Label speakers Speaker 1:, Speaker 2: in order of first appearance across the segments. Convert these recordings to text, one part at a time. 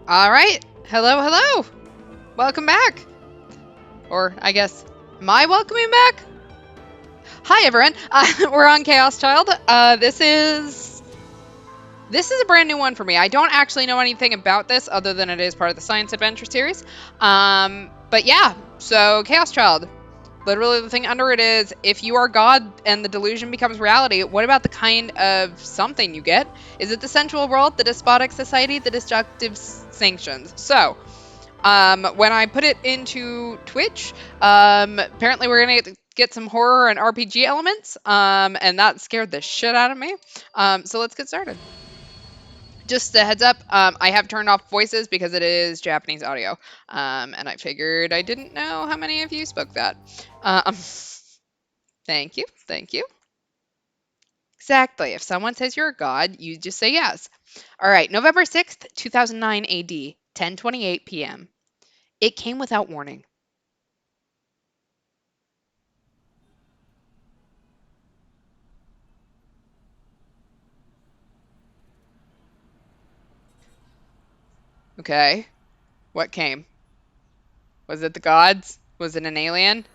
Speaker 1: All right. Hello, hello. Welcome back. Or I guess, am I welcoming back? Hi, everyone. We're on Chaos Child. This is a brand new one for me. I don't actually know anything about this other than it is part of the Science Adventure series. But yeah. So Chaos Child. Literally, the thing under it is if you are God and the delusion becomes reality, what about the kind of something you get? Is it the sensual world, the despotic society, the destructive sanctions? So, when I put it into Twitch, apparently we're gonna get some horror and RPG elements, and that scared the shit out of me. So let's get started. Just a heads up, I have turned off voices because it is Japanese audio, and I figured I didn't know how many of you spoke that. Thank you, thank you. Exactly. If someone says you're a god, you just say yes. All right, November 6th, 2009 AD, 10:28 p.m. It came without warning. Okay. What came? Was it the gods? Was it an alien?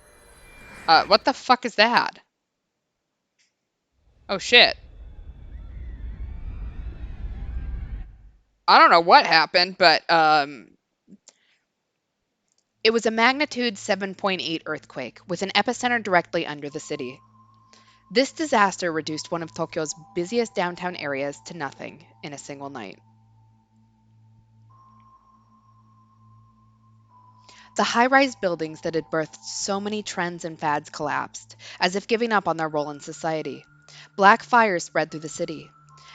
Speaker 1: What the fuck is that? Oh shit. I don't know what happened, but it was a magnitude 7.8 earthquake with an epicenter directly under the city. This disaster reduced one of Tokyo's busiest downtown areas to nothing in a single night. The high rise buildings that had birthed so many trends and fads collapsed, as if giving up on their role in society. Black fires spread through the city.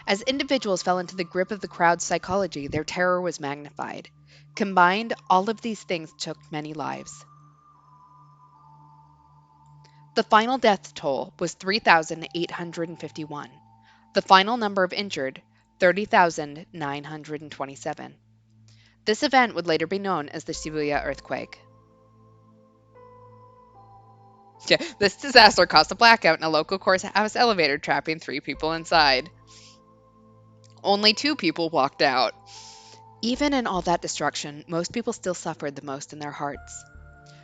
Speaker 1: As individuals fell into the grip of the crowd's psychology, their terror was magnified. Combined, all of these things took many lives. The final death toll was 3,851. The final number of injured, 30,927. This event would later be known as the Shibuya earthquake. Yeah, this disaster caused a blackout in a local courthouse elevator, trapping 3 people inside. Only 2 people walked out. Even in all that destruction, most people still suffered the most in their hearts.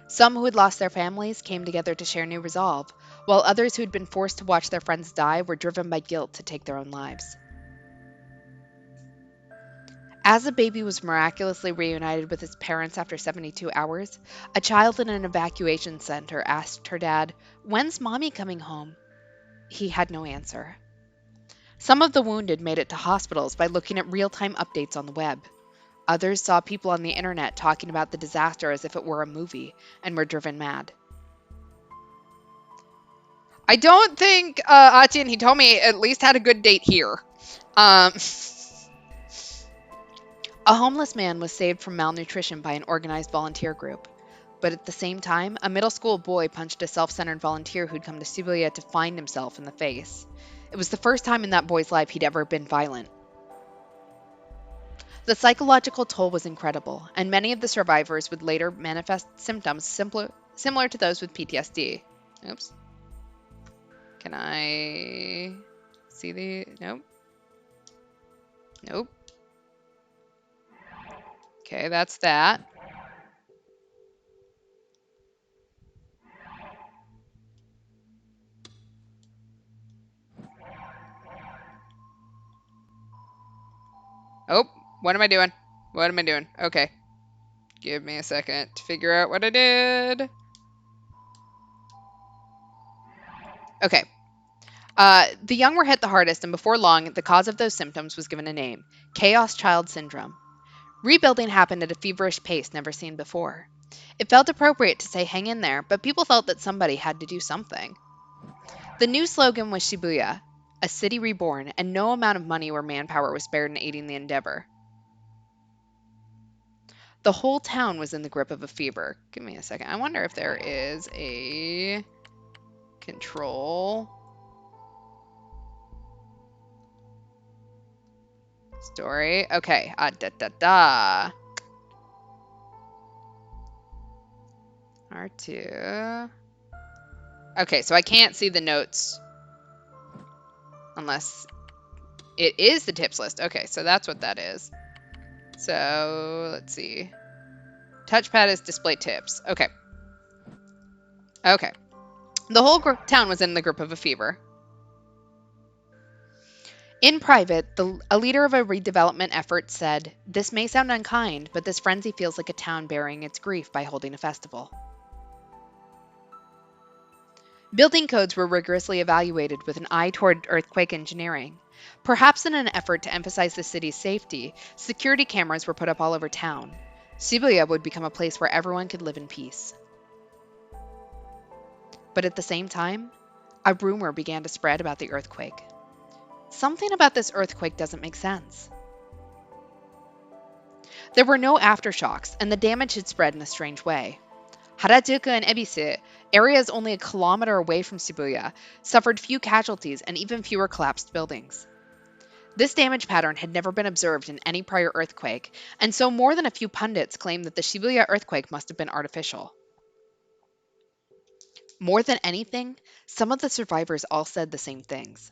Speaker 1: Some who had lost their families came together to share new resolve, while others who had been forced to watch their friends die were driven by guilt to take their own lives. As a baby was miraculously reunited with his parents after 72 hours, a child in an evacuation center asked her dad, "When's mommy coming home?" He had no answer. Some of the wounded made it to hospitals by looking at real time updates on the web. Others saw people on the internet talking about the disaster as if it were a movie and were driven mad. I don't think Achi and Hitomi at least had a good date here. Um, a homeless man was saved from malnutrition by an organized volunteer group. But at the same time, a middle school boy punched a self centered volunteer who'd come to Shibuya to find himself in the face. It was the first time in that boy's life he'd ever been violent. The psychological toll was incredible, and many of the survivors would later manifest symptoms similar to those with PTSD. Oops. Can I see the. Nope. Nope. Okay, that's that. Oh, what am I doing? What am I doing? Okay. Give me a second to figure out what I did. Okay. The young were hit the hardest, and before long, the cause of those symptoms was given a name: Chaos Child Syndrome. Rebuilding happened at a feverish pace never seen before. It felt appropriate to say hang in there, but people felt that somebody had to do something. The new slogan was Shibuya, a city reborn, and no amount of money or manpower was spared in aiding the endeavor. The whole town was in the grip of a fever. Give me a second. I wonder if there is a control story. Okay. Da da da. R2. Okay, so I can't see the notes unless it is the tips list. Okay, so that's what that is. So let's see. Touchpad is display tips. Okay. Okay. The whole town was in the grip of a fever. In private, a leader of a redevelopment effort said, "This may sound unkind, but this frenzy feels like a town burying its grief by holding a festival." Building codes were rigorously evaluated with an eye toward earthquake engineering. Perhaps in an effort to emphasize the city's safety, security cameras were put up all over town. Shibuya would become a place where everyone could live in peace. But at the same time, a rumor began to spread about the earthquake. Something about this earthquake doesn't make sense. There were no aftershocks, and the damage had spread in a strange way. Harajuku and Ebisu, areas only a kilometer away from Shibuya, suffered few casualties and even fewer collapsed buildings. This damage pattern had never been observed in any prior earthquake, and so more than a few pundits claimed that the Shibuya earthquake must have been artificial. More than anything, some of the survivors all said the same things.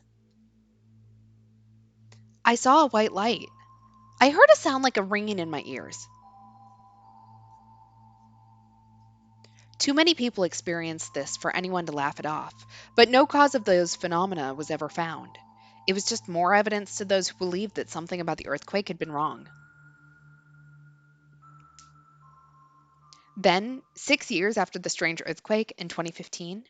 Speaker 1: "I saw a white light. I heard a sound like a ringing in my ears." Too many people experienced this for anyone to laugh it off, but no cause of those phenomena was ever found. It was just more evidence to those who believed that something about the earthquake had been wrong. Then, 6 years after the strange earthquake in 2015,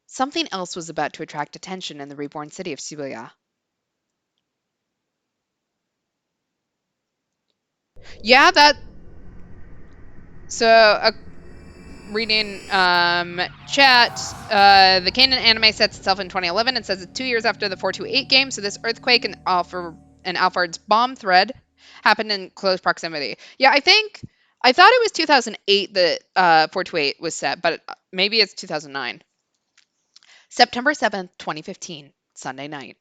Speaker 1: something else was about to attract attention in the reborn city of Shibuya. Yeah, that. So, reading chat, the Kanan anime sets itself in 2011 and says it's 2 years after the 428 game, so this earthquake and Alphard's bomb thread happened in close proximity. Yeah, I thought it was 2008 that 428 was set, but maybe it's 2009. September 7th, 2015, Sunday night.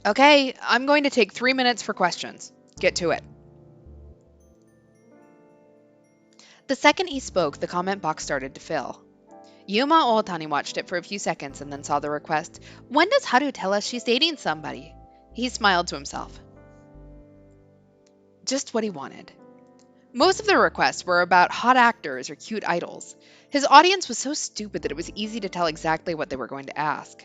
Speaker 1: Okay, I'm going to take 3 minutes for questions. Get to it. The second he spoke, the comment box started to fill. Yuma Ohtani watched it for a few seconds and then saw the request. "When does Haru tell us she's dating somebody?" He smiled to himself. Just what he wanted. Most of the requests were about hot actors or cute idols. His audience was so stupid that it was easy to tell exactly what they were going to ask.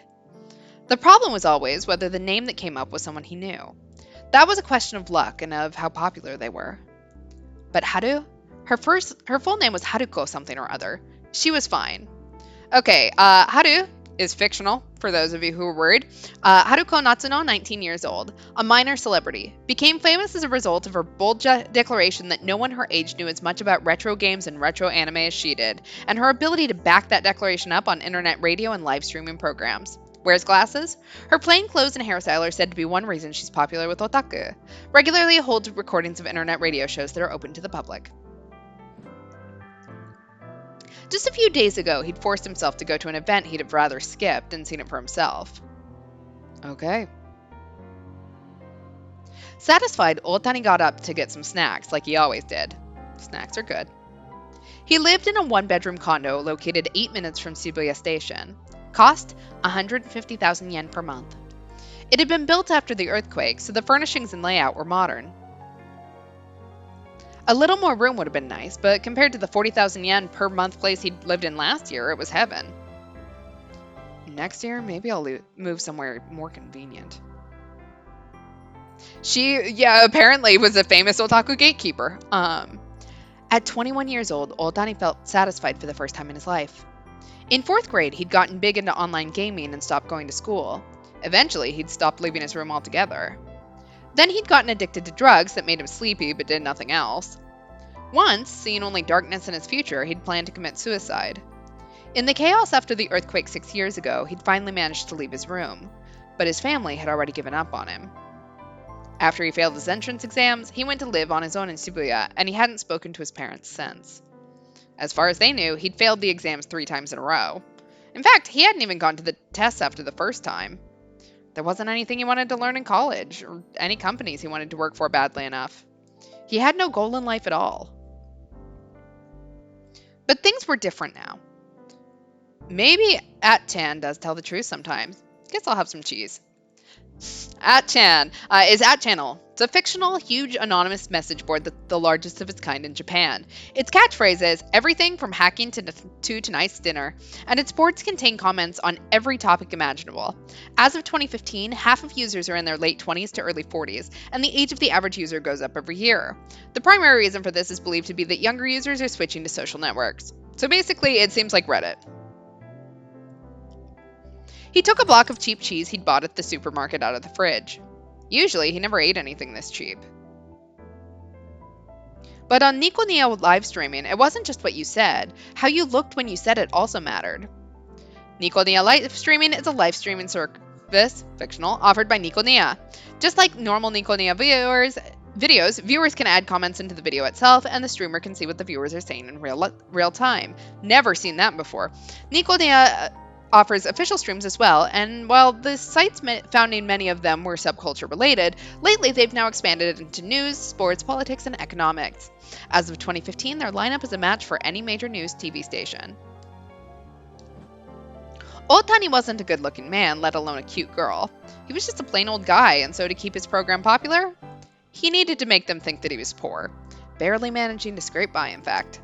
Speaker 1: The problem was always whether the name that came up was someone he knew. That was a question of luck and of how popular they were. But Haru? Her full name was Haruko something or other. She was fine. Okay, Haru is fictional, for those of you who were worried. Haruko Natsuno, 19 years old, a minor celebrity, became famous as a result of her bold declaration that no one her age knew as much about retro games and retro anime as she did, and her ability to back that declaration up on internet radio and live streaming programs. Wears glasses? Her plain clothes and hairstyle are said to be one reason she's popular with otaku. Regularly holds recordings of internet radio shows that are open to the public. Just a few days ago, he'd forced himself to go to an event he'd have rather skipped and seen it for himself. Okay. Satisfied, Otani got up to get some snacks, like he always did. Snacks are good. He lived in a one-bedroom condo located 8 minutes from Shibuya Station. Cost 150,000 yen per month. It had been built after the earthquake, so the furnishings and layout were modern. A little more room would have been nice, but compared to the 40,000 yen per month place he'd lived in last year, it was heaven. Next year, maybe I'll move somewhere more convenient. She, apparently was a famous otaku gatekeeper. At 21 years old, Otani felt satisfied for the first time in his life. In 4th grade, he'd gotten big into online gaming and stopped going to school. Eventually, he'd stopped leaving his room altogether. Then he'd gotten addicted to drugs that made him sleepy but did nothing else. Once, seeing only darkness in his future, he'd planned to commit suicide. In the chaos after the earthquake 6 years ago, he'd finally managed to leave his room, but his family had already given up on him. After he failed his entrance exams, he went to live on his own in Shibuya, and he hadn't spoken to his parents since. As far as they knew, he'd failed the exams 3 times in a row. In fact, he hadn't even gone to the tests after the first time. There wasn't anything he wanted to learn in college, or any companies he wanted to work for badly enough. He had no goal in life at all. But things were different now. Maybe At-tan does tell the truth sometimes. Guess I'll have some cheese. At Chan is at Channel. It's a fictional, huge, anonymous message board that's the largest of its kind in Japan. Its catchphrase is everything from hacking to tonight's dinner, and its boards contain comments on every topic imaginable. As of 2015, half of users are in their late 20s to early 40s, and the age of the average user goes up every year. The primary reason for this is believed to be that younger users are switching to social networks. So basically, it seems like Reddit. He took a block of cheap cheese he'd bought at the supermarket out of the fridge. Usually, he never ate anything this cheap. But on Nico Neo live streaming, it wasn't just what you said. How you looked when you said it also mattered. Nico Nia live streaming is a live streaming service, fictional, offered by Nico Nia. Just like normal Nico Nia videos, viewers can add comments into the video itself, and the streamer can see what the viewers are saying in real time. Never seen that before. Nico Nia offers official streams as well, and while the site's founding many of them were subculture related, lately they've now expanded into news, sports, politics, and economics. As of 2015, their lineup is a match for any major news TV station. Otani wasn't a good looking man, let alone a cute girl. He was just a plain old guy, and so to keep his program popular, he needed to make them think that he was poor. Barely managing to scrape by, in fact.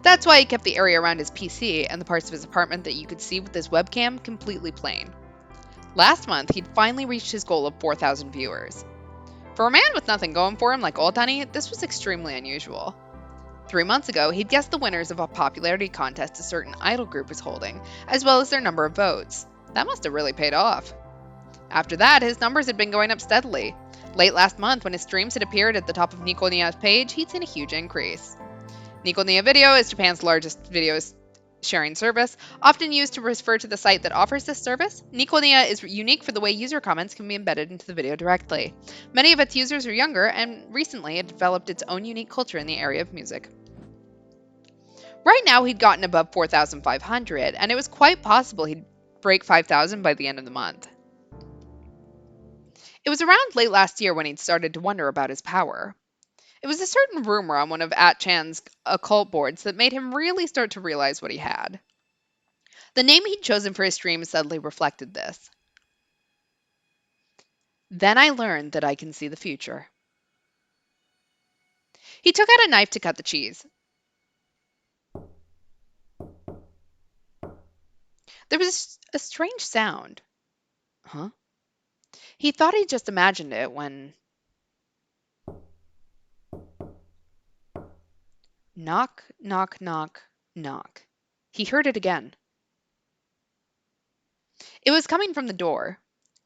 Speaker 1: That's why he kept the area around his PC and the parts of his apartment that you could see with his webcam completely plain. Last month, he'd finally reached his goal of 4,000 viewers. For a man with nothing going for him like Otani, this was extremely unusual. 3 months ago, he'd guessed the winners of a popularity contest a certain idol group was holding, as well as their number of votes. That must have really paid off. After that, his numbers had been going up steadily. Late last month, when his streams had appeared at the top of Nico Nia's page, he'd seen a huge increase. Nico Nia Video is Japan's largest video sharing service, often used to refer to the site that offers this service. Nico Nia is unique for the way user comments can be embedded into the video directly. Many of its users are younger, and recently it developed its own unique culture in the area of music. Right now, he'd gotten above 4,500, and it was quite possible he'd break 5,000 by the end of the month. It was around late last year when he'd started to wonder about his power. It was a certain rumor on one of At Chan's occult boards that made him really start to realize what he had. The name he'd chosen for his stream subtly reflected this. Then I learned that I can see the future. He took out a knife to cut the cheese. There was a strange sound. Huh? He thought he'd just imagined it when... Knock, knock, knock, knock. He heard it again. It was coming from the door.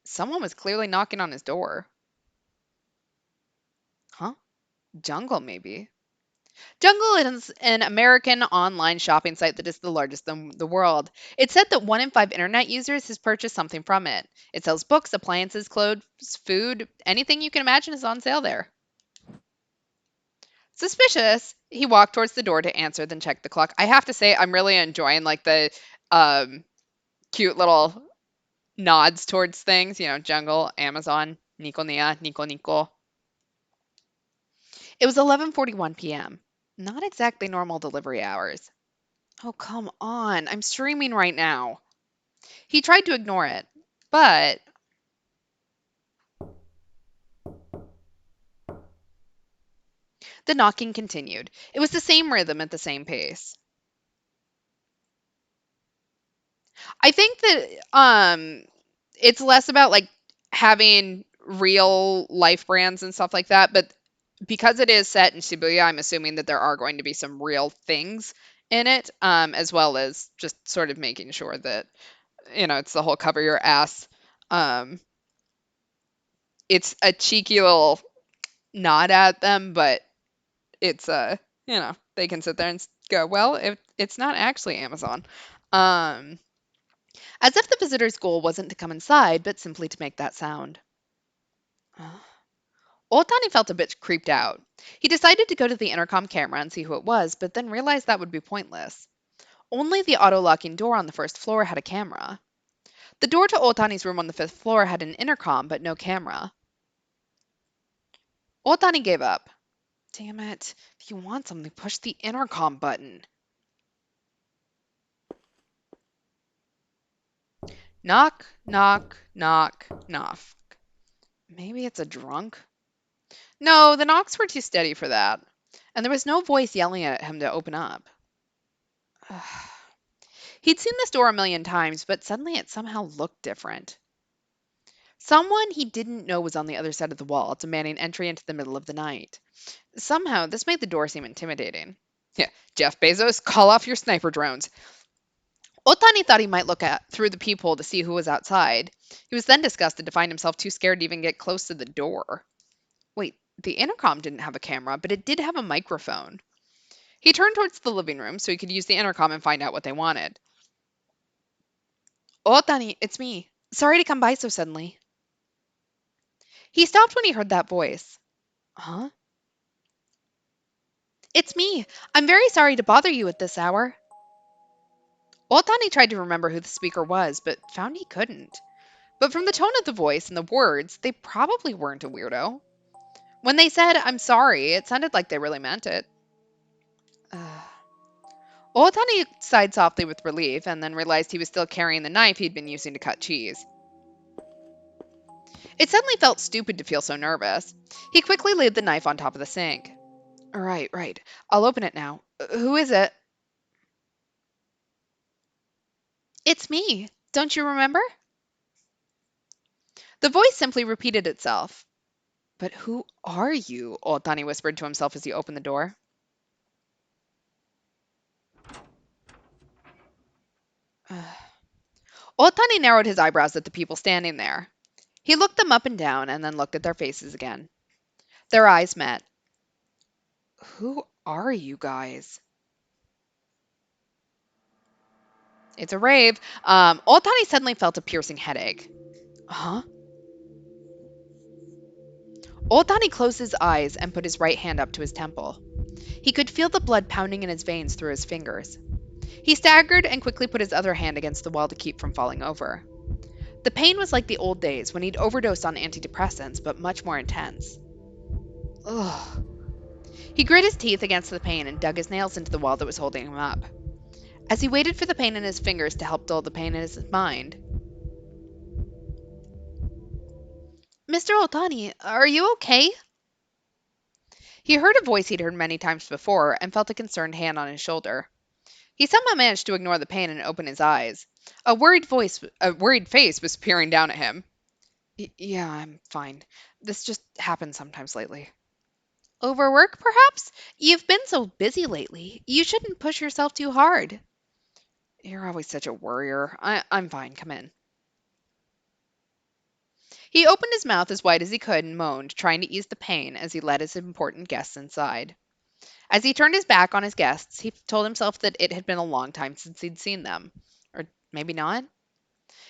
Speaker 1: Someone was clearly knocking on his door. Huh? Jungle, maybe. Jungle is an American online shopping site that is the largest in the world. It's said that 1 in 5 internet users has purchased something from it. It sells books, appliances, clothes, food, anything you can imagine is on sale there. Suspicious, he walked towards the door to answer, then checked the clock. I have to say, I'm really enjoying like the cute little nods towards things. You know, Jungle, Amazon, Nico Nia, Nico Nico. It was 11:41 p.m. Not exactly normal delivery hours. Oh, come on. I'm streaming right now. He tried to ignore it, but the knocking continued. It was the same rhythm at the same pace. I think that it's less about like having real life brands and stuff like that, but because it is set in Shibuya, I'm assuming that there are going to be some real things in it, as well as just sort of making sure that, you know, it's the whole cover your ass. Um, it's a cheeky little nod at them, but it's you know, they can sit there and go, well, it's not actually Amazon. Um, as if the visitor's goal wasn't to come inside, but simply to make that sound. Otani felt a bit creeped out. He decided to go to the intercom camera and see who it was, but then realized that would be pointless. Only the auto-locking door on the first floor had a camera. The door to Otani's room on the fifth floor had an intercom, but no camera. Otani gave up. Damn it. If you want something, push the intercom button. Knock, knock, knock, knock. Maybe it's a drunk? No, the knocks were too steady for that. And there was no voice yelling at him to open up. He'd seen this door a million times, but suddenly it somehow looked different. Someone he didn't know was on the other side of the wall, demanding entry into the middle of the night. Somehow, this made the door seem intimidating. Yeah, Jeff Bezos, call off your sniper drones. Otani thought he might look through the peephole to see who was outside. He was then disgusted to find himself too scared to even get close to the door. Wait, the intercom didn't have a camera, but it did have a microphone. He turned towards the living room so he could use the intercom and find out what they wanted. Otani, it's me. Sorry to come by so suddenly. He stopped when he heard that voice. Huh? It's me. I'm very sorry to bother you at this hour. Otani tried to remember who the speaker was, but found he couldn't. But from the tone of the voice and the words, they probably weren't a weirdo. When they said, I'm sorry, it sounded like they really meant it. Otani sighed softly with relief and then realized he was still carrying the knife he'd been using to cut cheese. It suddenly felt stupid to feel so nervous. He quickly laid the knife on top of the sink. Right. I'll open it now. Who is it? It's me. Don't you remember? The voice simply repeated itself. But who are you? Otani whispered to himself as he opened the door. Otani narrowed his eyebrows at the people standing there. He looked them up and down and then looked at their faces again. Their eyes met. Who are you guys? It's a rave. Otani suddenly felt a piercing headache. Huh? Otani closed his eyes and put his right hand up to his temple. He could feel the blood pounding in his veins through his fingers. He staggered and quickly put his other hand against the wall to keep from falling over. The pain was like the old days when he'd overdosed on antidepressants, but much more intense. Ugh. He grit his teeth against the pain and dug his nails into the wall that was holding him up. As he waited for the pain in his fingers to help dull the pain in his mind. Mr. Otani, are you okay? He heard a voice he'd heard many times before and felt a concerned hand on his shoulder. He somehow managed to ignore the pain and open his eyes. A worried face was peering down at him. Yeah, I'm fine. This just happens sometimes lately. Overwork, perhaps? You've been so busy lately. You shouldn't push yourself too hard. You're always such a worrier. I'm fine. Come in. He opened his mouth as wide as he could and moaned, trying to ease the pain as he led his important guests inside. As he turned his back on his guests, he told himself that it had been a long time since he'd seen them. Or maybe not.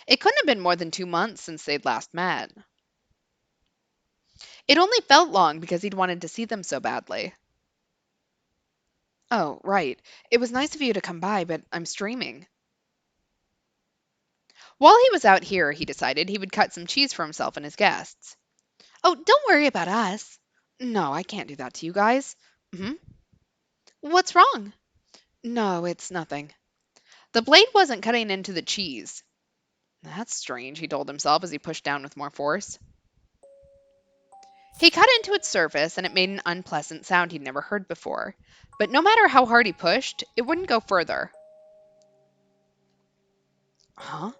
Speaker 1: It couldn't have been more than 2 months since they'd last met. It only felt long because he'd wanted to see them so badly. Oh, right. It was nice of you to come by, but I'm streaming. While he was out here, he decided he would cut some cheese for himself and his guests. Oh, don't worry about us. No, I can't do that to you guys. Hmm? What's wrong? No, it's nothing. The blade wasn't cutting into the cheese. That's strange, he told himself as he pushed down with more force. He cut into its surface and it made an unpleasant sound he'd never heard before. But no matter how hard he pushed, it wouldn't go further. Huh?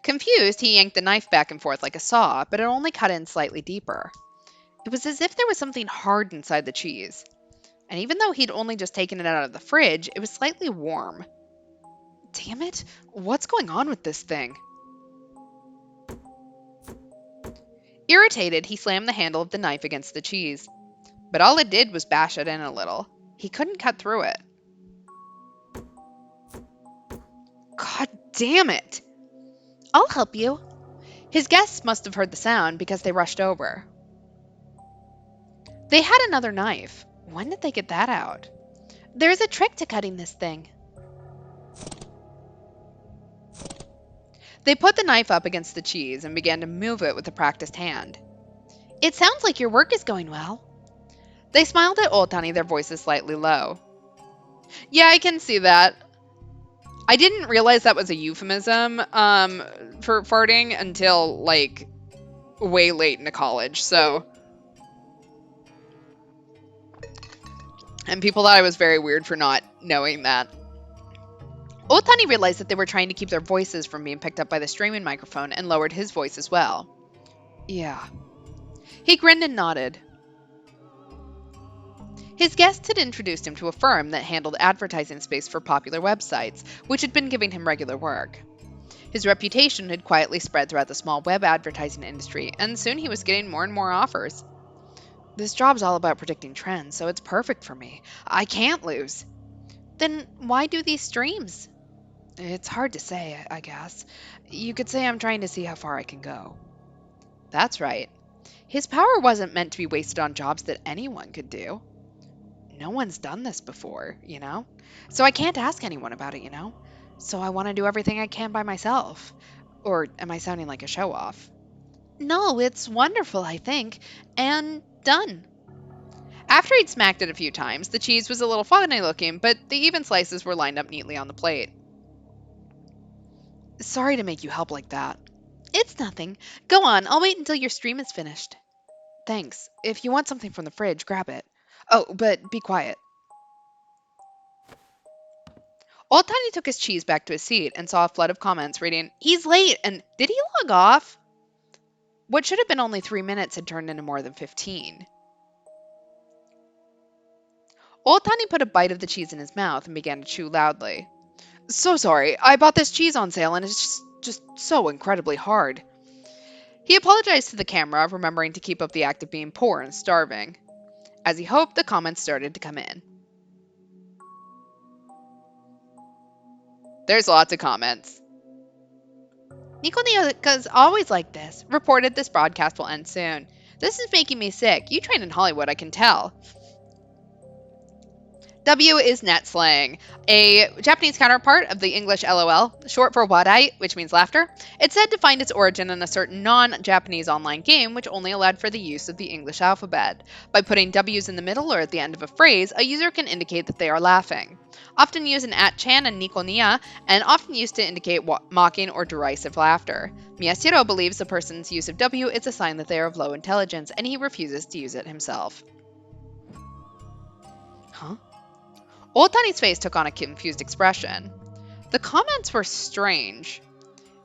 Speaker 1: Confused, he yanked the knife back and forth like a saw, but it only cut in slightly deeper. It was as if there was something hard inside the cheese. And even though he'd only just taken it out of the fridge, it was slightly warm. Damn it, what's going on with this thing? Irritated, he slammed the handle of the knife against the cheese. But all it did was bash it in a little. He couldn't cut through it. God damn it! I'll help you. His guests must have heard the sound because they rushed over. They had another knife. When did they get that out? There's a trick to cutting this thing. They put the knife up against the cheese and began to move it with a practiced hand. It sounds like your work is going well. They smiled at Otani, their voices slightly low. Yeah, I can see that. I didn't realize that was a euphemism for farting until like way late into college. So, and people thought I was very weird for not knowing that. Otani realized that they were trying to keep their voices from being picked up by the streaming microphone and lowered his voice as well. Yeah. He grinned and nodded. His guests had introduced him to a firm that handled advertising space for popular websites, which had been giving him regular work. His reputation had quietly spread throughout the small web advertising industry, and soon he was getting more and more offers. This job's all about predicting trends, so it's perfect for me. I can't lose. Then why do these streams? It's hard to say, I guess. You could say I'm trying to see how far I can go. That's right. His power wasn't meant to be wasted on jobs that anyone could do. No one's done this before, you know? So I can't ask anyone about it, you know? So I want to do everything I can by myself. Or am I sounding like a show off? No, it's wonderful, I think. And done. After he'd smacked it a few times, the cheese was a little funny looking, but the even slices were lined up neatly on the plate. Sorry to make you help like that. It's nothing. Go on, I'll wait until your stream is finished. Thanks. If you want something from the fridge, grab it. Oh, but be quiet. Old Tiny took his cheese back to his seat and saw a flood of comments reading, "He's late," and "Did he log off?" What should have been only 3 minutes had turned into more than 15. Old Tiny put a bite of the cheese in his mouth and began to chew loudly. So sorry, I bought this cheese on sale and it's just so incredibly hard. He apologized to the camera, remembering to keep up the act of being poor and starving. As he hoped, the comments started to come in. There's lots of comments. Nico Nico's always like this. Reported this broadcast will end soon. This is making me sick. You trained in Hollywood, I can tell. W is net slang, a Japanese counterpart of the English LOL, short for wadai, which means laughter. It's said to find its origin in a certain non-Japanese online game which only allowed for the use of the English alphabet. By putting W's in the middle or at the end of a phrase, a user can indicate that they are laughing. Often used in at-chan and Nikonia, and often used to indicate mocking or derisive laughter. Miyashiro believes the person's use of W is a sign that they are of low intelligence, and he refuses to use it himself. Huh? Old Tony's face took on a confused expression. The comments were strange.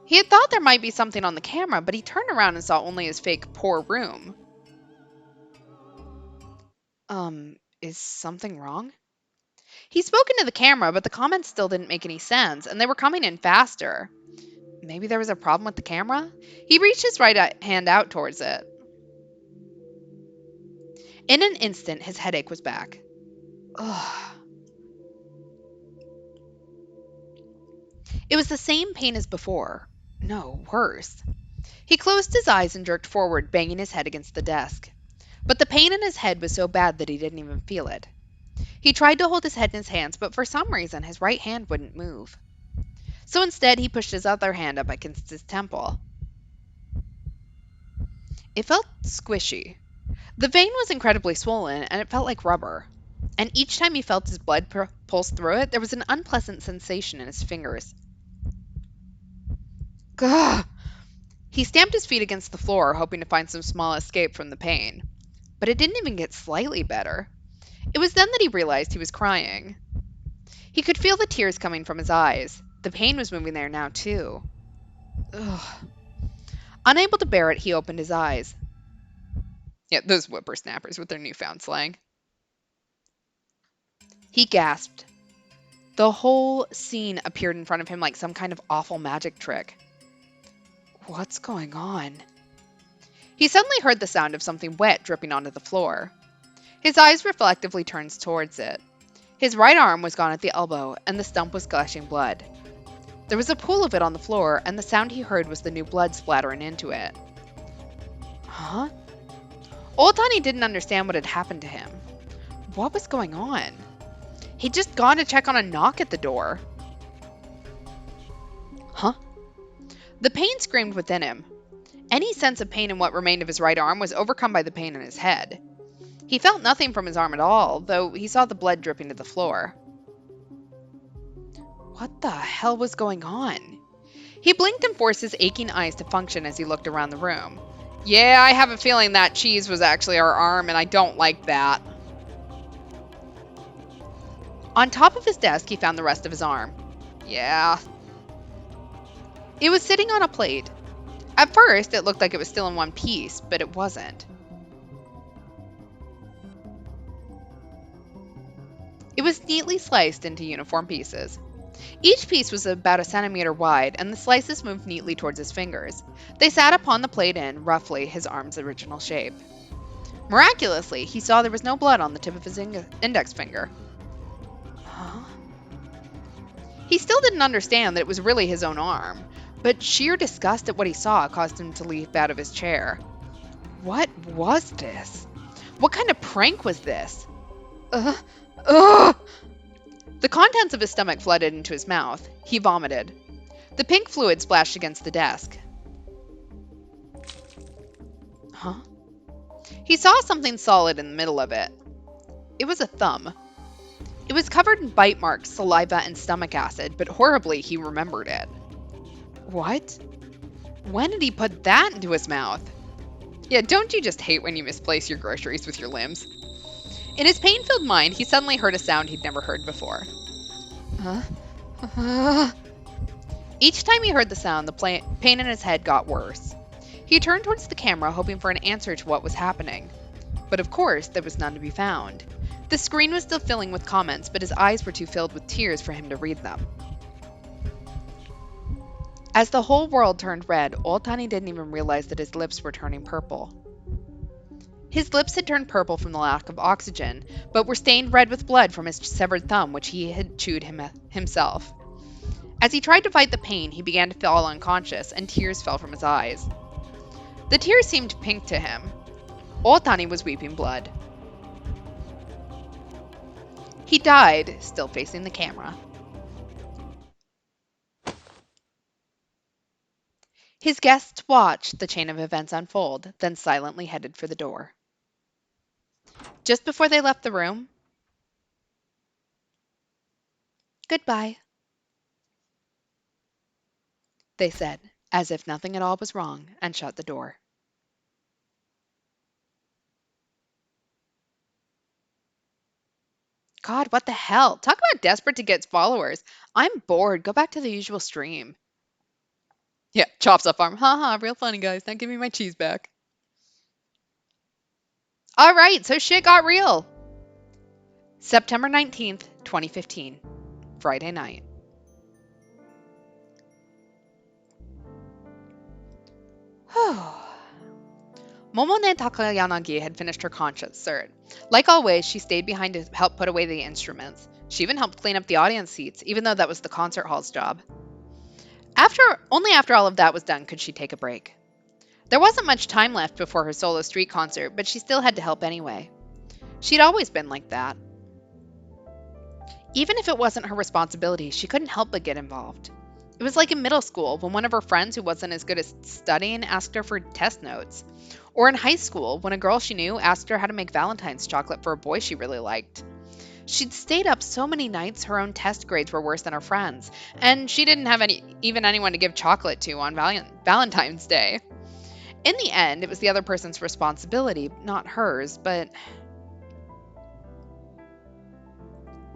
Speaker 1: He had thought there might be something on the camera, but he turned around and saw only his fake poor room. Is something wrong? He spoke into the camera, but the comments still didn't make any sense, and they were coming in faster. Maybe there was a problem with the camera? He reached his right hand out towards it. In an instant, his headache was back. Ugh. It was the same pain as before. No, worse. He closed his eyes and jerked forward, banging his head against the desk. But the pain in his head was so bad that he didn't even feel it. He tried to hold his head in his hands, but for some reason his right hand wouldn't move. So instead, he pushed his other hand up against his temple. It felt squishy. The vein was incredibly swollen, and it felt like rubber. And each time he felt his blood pulse through it, there was an unpleasant sensation in his fingers. Gah! He stamped his feet against the floor, hoping to find some small escape from the pain. But it didn't even get slightly better. It was then that he realized he was crying. He could feel the tears coming from his eyes. The pain was moving there now, too. Ugh. Unable to bear it, he opened his eyes. Yeah, those whippersnappers with their newfound slang. He gasped. The whole scene appeared in front of him like some kind of awful magic trick. What's going on? He suddenly heard the sound of something wet dripping onto the floor. His eyes reflectively turned towards it. His right arm was gone at the elbow, and the stump was gushing blood. There was a pool of it on the floor, and the sound he heard was the new blood splattering into it. Huh? Old Tony didn't understand what had happened to him. What was going on? He'd just gone to check on a knock at the door. Huh? The pain screamed within him. Any sense of pain in what remained of his right arm was overcome by the pain in his head. He felt nothing from his arm at all, though he saw the blood dripping to the floor. What the hell was going on? He blinked and forced his aching eyes to function as he looked around the room. Yeah, I have a feeling that cheese was actually our arm, and I don't like that. On top of his desk, he found the rest of his arm. Yeah. It was sitting on a plate. At first, it looked like it was still in one piece, but it wasn't. It was neatly sliced into uniform pieces. Each piece was about a centimeter wide, and the slices moved neatly towards his fingers. They sat upon the plate in, roughly, his arm's original shape. Miraculously, he saw there was no blood on the tip of his index finger. Huh? He still didn't understand that it was really his own arm, but sheer disgust at what he saw caused him to leap out of his chair. What was this? What kind of prank was this? Ugh! Ugh! The contents of his stomach flooded into his mouth. He vomited. The pink fluid splashed against the desk. Huh? He saw something solid in the middle of it. It was a thumb. It was covered in bite marks, saliva, and stomach acid, but horribly he remembered it. What? When did he put that into his mouth? Yeah, don't you just hate when you misplace your groceries with your limbs? In his pain-filled mind, he suddenly heard a sound he'd never heard before. Each time he heard the sound, the pain in his head got worse. He turned towards the camera, hoping for an answer to what was happening. But of course, there was none to be found. The screen was still filling with comments, but his eyes were too filled with tears for him to read them. As the whole world turned red, Otani didn't even realize that his lips were turning purple. His lips had turned purple from the lack of oxygen, but were stained red with blood from his severed thumb, which he had chewed himself. As he tried to fight the pain, he began to fall unconscious, and tears fell from his eyes. The tears seemed pink to him. Otani was weeping blood. He died, still facing the camera. His guests watched the chain of events unfold, then silently headed for the door. Just before they left the room, "Goodbye," they said, as if nothing at all was wrong, and shut the door. God, what the hell? Talk about desperate to get followers. I'm bored. Go back to the usual stream. Yeah, chops up arm. Haha, real funny, guys. Now give me my cheese back. All right, so shit got real. September 19th, 2015. Friday night. Momone Takayanagi had finished her concert. Like always, she stayed behind to help put away the instruments. She even helped clean up the audience seats, even though that was the concert hall's job. Only after all of that was done could she take a break. There wasn't much time left before her solo street concert, but she still had to help anyway. She'd always been like that. Even if it wasn't her responsibility, she couldn't help but get involved. It was like in middle school when one of her friends who wasn't as good at studying asked her for test notes. Or in high school when a girl she knew asked her how to make Valentine's chocolate for a boy she really liked. She'd stayed up so many nights her own test grades were worse than her friends, and she didn't have anyone to give chocolate to on Valentine's Day. In the end, it was the other person's responsibility, not hers, but...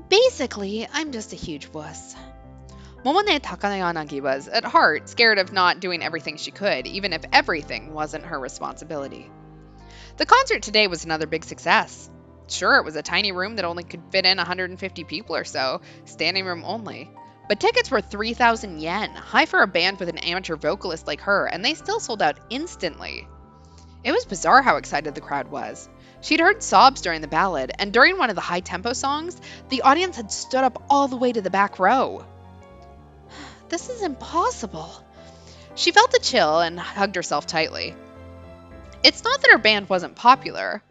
Speaker 1: Basically, I'm just a huge wuss. Momone Takayanagi was, at heart, scared of not doing everything she could, even if everything wasn't her responsibility. The concert today was another big success. Sure, it was a tiny room that only could fit in 150 people or so, standing room only. But tickets were 3,000 yen, high for a band with an amateur vocalist like her, and they still sold out instantly. It was bizarre how excited the crowd was. She'd heard sobs during the ballad, and during one of the high-tempo songs, the audience had stood up all the way to the back row. This is impossible. She felt a chill and hugged herself tightly. It's not that her band wasn't popular.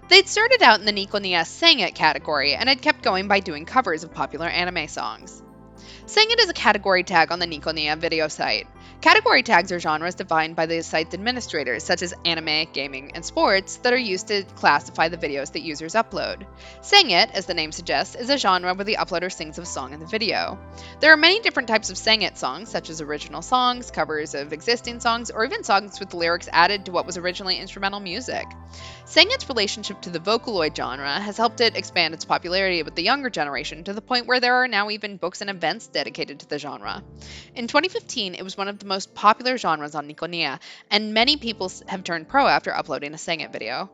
Speaker 1: They'd started out in the Nico Nia Sang It category and had kept going by doing covers of popular anime songs. Sangit is a category tag on the Nikonia video site. Category tags are genres defined by the site's administrators, such as anime, gaming, and sports, that are used to classify the videos that users upload. Sangit, as the name suggests, is a genre where the uploader sings of a song in the video. There are many different types of Sangit songs, such as original songs, covers of existing songs, or even songs with lyrics added to what was originally instrumental music. Sangit's relationship to the Vocaloid genre has helped it expand its popularity with the younger generation to the point where there are now even books and events dedicated to the genre. In 2015, it was one of the most popular genres on Nikonia, and many people have turned pro after uploading a Sangit video.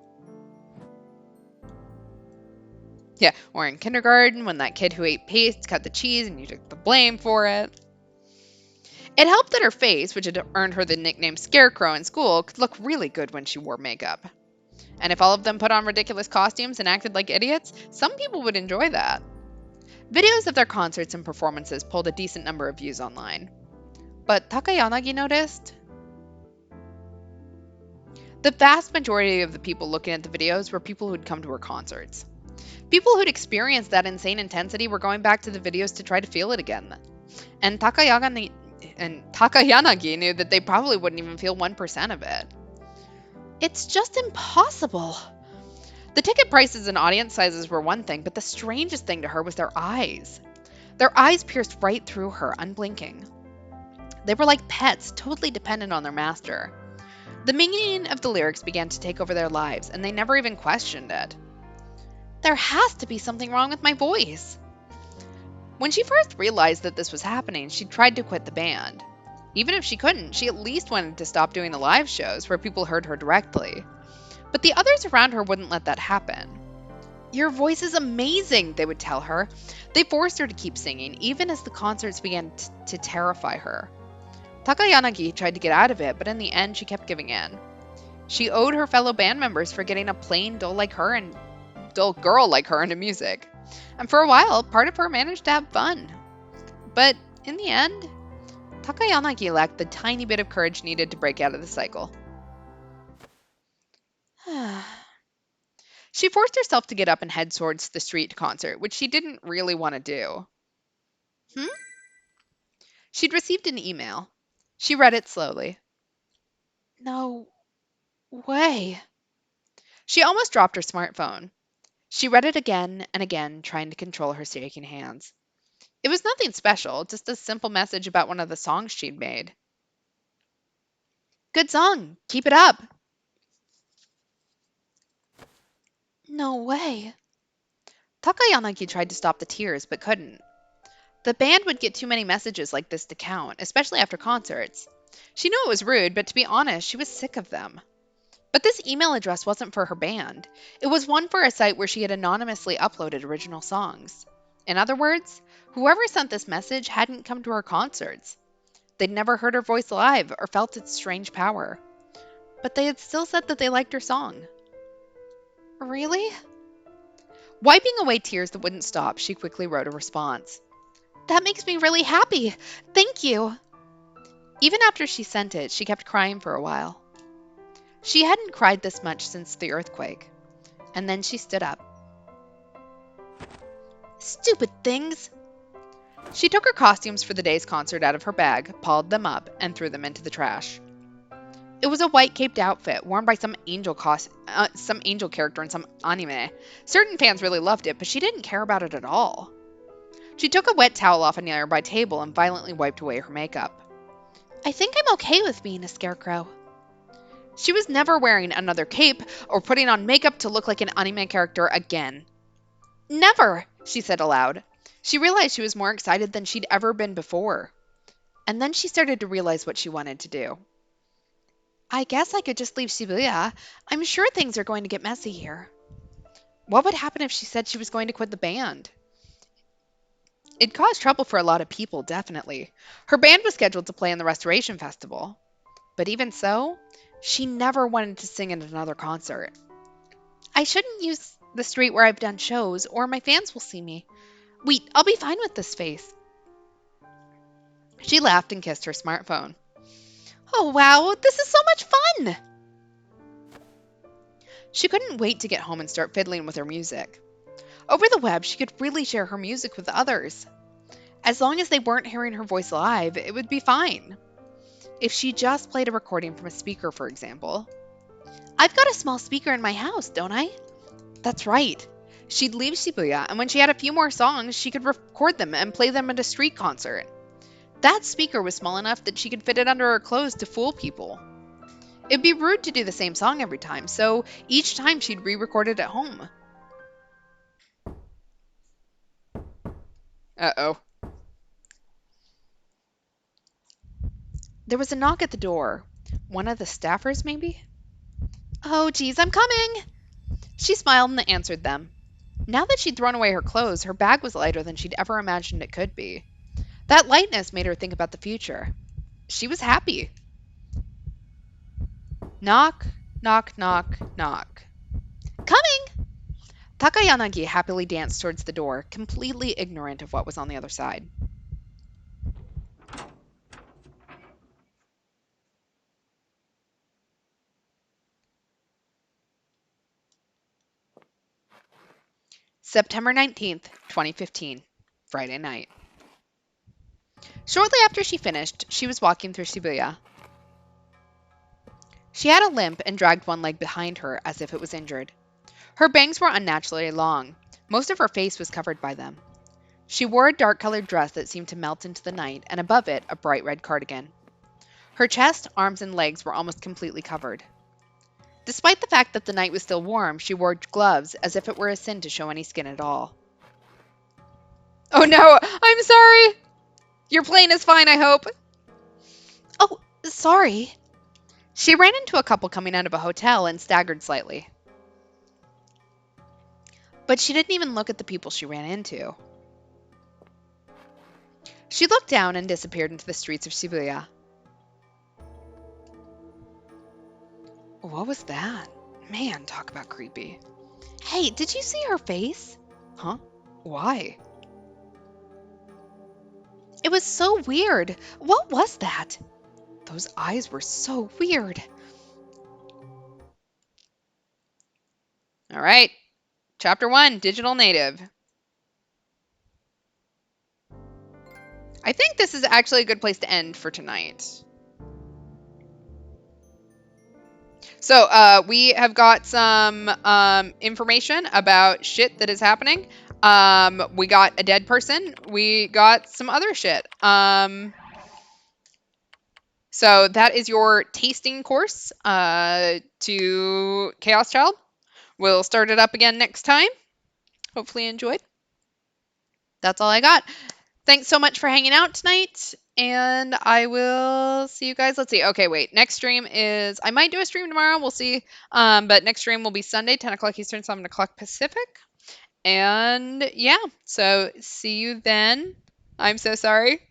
Speaker 1: Yeah, or in kindergarten when that kid who ate paste cut the cheese and you took the blame for it. It helped that her face, which had earned her the nickname Scarecrow in school, could look really good when she wore makeup. And if all of them put on ridiculous costumes and acted like idiots, some people would enjoy that. Videos of their concerts and performances pulled a decent number of views online. But Takayanagi noticed the vast majority of the people looking at the videos were people who'd come to her concerts. People who'd experienced that insane intensity were going back to the videos to try to feel it again. And Takayanagi knew that they probably wouldn't even feel 1% of it. It's just impossible. The ticket prices and audience sizes were one thing, but the strangest thing to her was their eyes. Their eyes pierced right through her, unblinking. They were like pets, totally dependent on their master. The meaning of the lyrics began to take over their lives, and they never even questioned it. There has to be something wrong with my voice. When she first realized that this was happening, she tried to quit the band. Even if she couldn't, she at least wanted to stop doing the live shows where people heard her directly. But the others around her wouldn't let that happen. Your voice is amazing, they would tell her. They forced her to keep singing, even as the concerts began to terrify her. Takayanagi tried to get out of it, but in the end she kept giving in. She owed her fellow band members for getting a plain dull girl like her into music. And for a while, part of her managed to have fun. But in the end, Takayanagi lacked the tiny bit of courage needed to break out of the cycle. She forced herself to get up and head towards the street concert, which she didn't really want to do. She'd received an email. She read it slowly. No way. She almost dropped her smartphone. She read it again and again, trying to control her shaking hands. It was nothing special, just a simple message about one of the songs she'd made. Good song. Keep it up. No way. Takayanagi tried to stop the tears, but couldn't. The band would get too many messages like this to count, especially after concerts. She knew it was rude, but to be honest, she was sick of them. But this email address wasn't for her band. It was one for a site where she had anonymously uploaded original songs. In other words, whoever sent this message hadn't come to her concerts. They'd never heard her voice live or felt its strange power. But they had still said that they liked her song. Really? Wiping away tears that wouldn't stop, she quickly wrote a response. That makes me really happy. Thank you. Even after she sent it, she kept crying for a while. She hadn't cried this much since the earthquake. And then she stood up. Stupid things! She took her costumes for the day's concert out of her bag, palled them up, and threw them into the trash. It was a white-caped outfit worn by some angel character in some anime. Certain fans really loved it, but she didn't care about it at all. She took a wet towel off a nearby table and violently wiped away her makeup. I think I'm okay with being a scarecrow. She was never wearing another cape or putting on makeup to look like an anime character again. Never, she said aloud. She realized she was more excited than she'd ever been before. And then she started to realize what she wanted to do. I guess I could just leave Shibuya. I'm sure things are going to get messy here. What would happen if she said she was going to quit the band? It'd cause trouble for a lot of people, definitely. Her band was scheduled to play in the Restoration Festival. But even so, she never wanted to sing at another concert. I shouldn't use the street where I've done shows, or my fans will see me. Wait, I'll be fine with this face. She laughed and kissed her smartphone. Oh wow, this is so much fun! She couldn't wait to get home and start fiddling with her music. Over the web, she could really share her music with others. As long as they weren't hearing her voice live, it would be fine. If she just played a recording from a speaker, for example. I've got a small speaker in my house, don't I? That's right. She'd leave Shibuya, and when she had a few more songs, she could record them and play them at a street concert. That speaker was small enough that she could fit it under her clothes to fool people. It'd be rude to do the same song every time, so each time she'd re-record it at home. Uh-oh. There was a knock at the door. One of the staffers, maybe? Oh, geez, I'm coming! She smiled and answered them. Now that she'd thrown away her clothes, her bag was lighter than she'd ever imagined it could be. That lightness made her think about the future. She was happy. Knock, knock, knock, knock. Coming! Takayanagi happily danced towards the door, completely ignorant of what was on the other side. September 19th, 2015, Friday night. Shortly after she finished, she was walking through Shibuya. She had a limp and dragged one leg behind her as if it was injured. Her bangs were unnaturally long. Most of her face was covered by them. She wore a dark-colored dress that seemed to melt into the night, and above it, a bright red cardigan. Her chest, arms, and legs were almost completely covered. Despite the fact that the night was still warm, she wore gloves as if it were a sin to show any skin at all. Oh no, I'm sorry! Your plane is fine, I hope. Oh, sorry. She ran into a couple coming out of a hotel and staggered slightly. But she didn't even look at the people she ran into. She looked down and disappeared into the streets of Shibuya. What was that? Man, talk about creepy. Hey, did you see her face? Huh? Why? It was so weird. What was that? Those eyes were so weird. All right. Chapter 1, Digital Native. I think this is actually a good place to end for tonight. So we have got some information about shit that is happening. We got a dead person. We got some other shit. So that is your tasting course to Chaos Child. We'll start it up again next time. Hopefully you enjoyed. That's all I got. Thanks so much for hanging out tonight, and I will see you guys. Let's see. Okay, wait. Next stream is... I might do a stream tomorrow. We'll see. But next stream will be Sunday, 10 o'clock Eastern, 7 o'clock Pacific. And yeah, so see you then. I'm so sorry.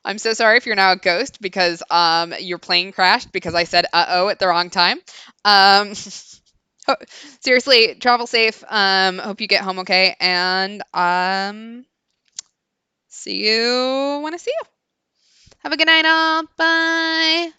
Speaker 1: I'm so sorry if you're now a ghost because your plane crashed because I said uh-oh at the wrong time. Seriously, travel safe. Hope you get home okay. And see you when I see you. Have a good night all. Bye.